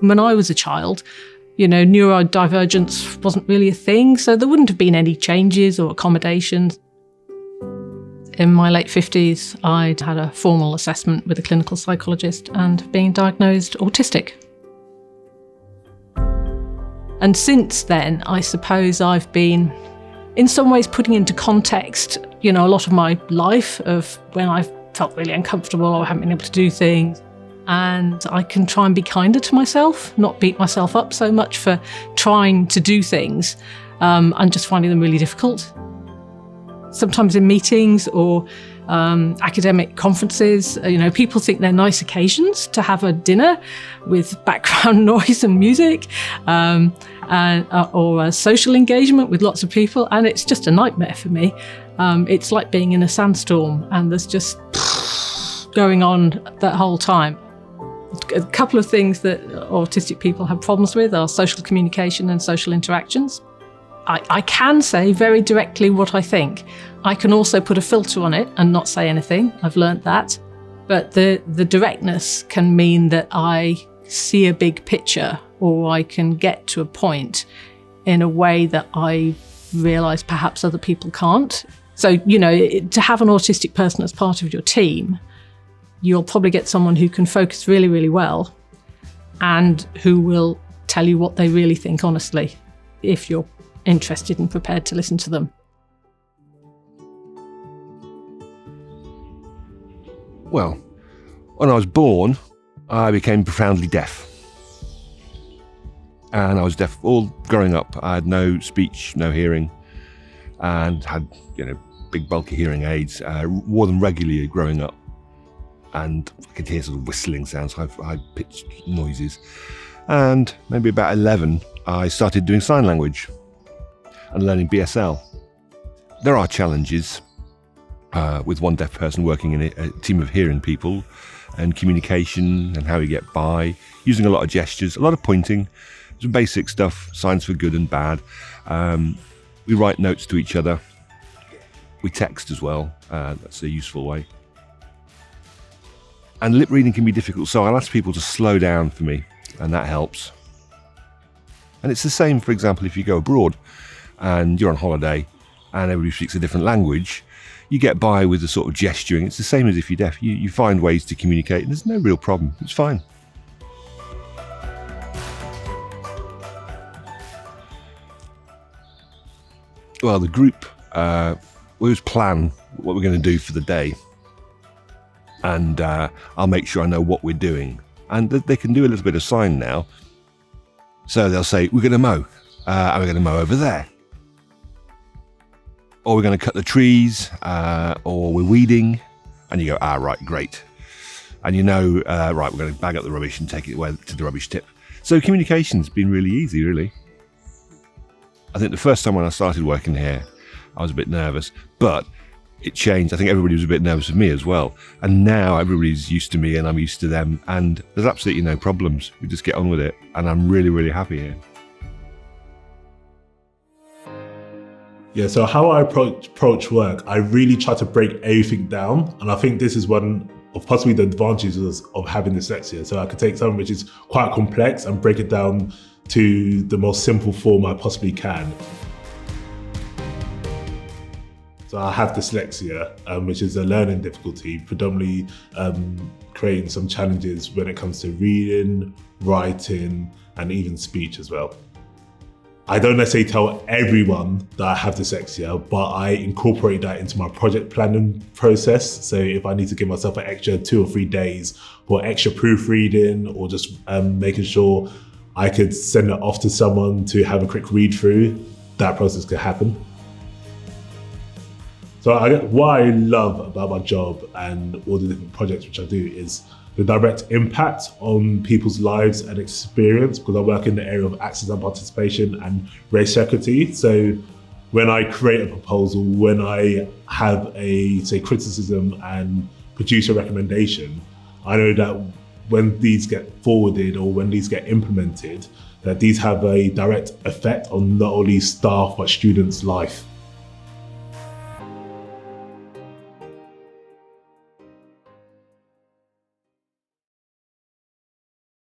When I was a child, neurodivergence wasn't really a thing, so there wouldn't have been any changes or accommodations. In my late 50s, I'd had a formal assessment with a clinical psychologist and been diagnosed autistic. And since then, I suppose I've been, in some ways, putting into context, a lot of my life of when I've felt really uncomfortable or haven't been able to do things. And I can try and be kinder to myself, not beat myself up so much for trying to do things and just finding them really difficult. Sometimes in meetings or academic conferences, people think they're nice occasions to have a dinner with background noise and music or a social engagement with lots of people, and it's just a nightmare for me. It's like being in a sandstorm and there's just going on that whole time. A couple of things that autistic people have problems with are social communication and social interactions. I can say very directly what I think. I can also put a filter on it and not say anything. I've learnt that. But the directness can mean that I see a big picture, or I can get to a point in a way that I realise perhaps other people can't. So, to have an autistic person as part of your team, you'll probably get someone who can focus really, really well and who will tell you what they really think honestly, if you're interested and prepared to listen to them. Well, when I was born, I became profoundly deaf. And I was deaf all growing up. I had no speech, no hearing, and had, big bulky hearing aids, wore them regularly growing up. And I could hear sort of whistling sounds, high-pitched noises. And maybe about 11, I started doing sign language and learning BSL. There are challenges with one deaf person working in a team of hearing people, and communication and how you get by, using a lot of gestures, a lot of pointing, some basic stuff, signs for good and bad. We write notes to each other. We text as well. That's a useful way. And lip reading can be difficult, so I'll ask people to slow down for me, and that helps. And it's the same, for example, if you go abroad and you're on holiday and everybody speaks a different language, you get by with the sort of gesturing. It's the same as if you're deaf. You find ways to communicate, and there's no real problem. It's fine. Well, the group, we always plan what we're going to do for the day. And I'll make sure I know what we're doing. And they can do a little bit of sign now. So they'll say, we're going to mow. And we're going to mow over there. Or we're going to cut the trees. Or we're weeding. And you go, right, great. And right, we're going to bag up the rubbish and take it to the rubbish tip. So communication's been really easy, really. I think the first time when I started working here, I was a bit nervous. But it changed. I think everybody was a bit nervous of me as well. And now everybody's used to me and I'm used to them. And there's absolutely no problems. We just get on with it. And I'm really, really happy here. Yeah, so how I approach work, I really try to break everything down. And I think this is one of possibly the advantages of having dyslexia. So I could take something which is quite complex and break it down to the most simple form I possibly can. So I have dyslexia, which is a learning difficulty, predominantly creating some challenges when it comes to reading, writing, and even speech as well. I don't necessarily tell everyone that I have dyslexia, but I incorporate that into my project planning process. So if I need to give myself an extra 2 or 3 days for extra proofreading, or just making sure I could send it off to someone to have a quick read through, that process could happen. So what I love about my job and all the different projects which I do is the direct impact on people's lives and experience, because I work in the area of access and participation and race equity. So when I create a proposal, when I have a, say, criticism and produce a recommendation, I know that when these get forwarded or when these get implemented, that these have a direct effect on not only staff but students' life.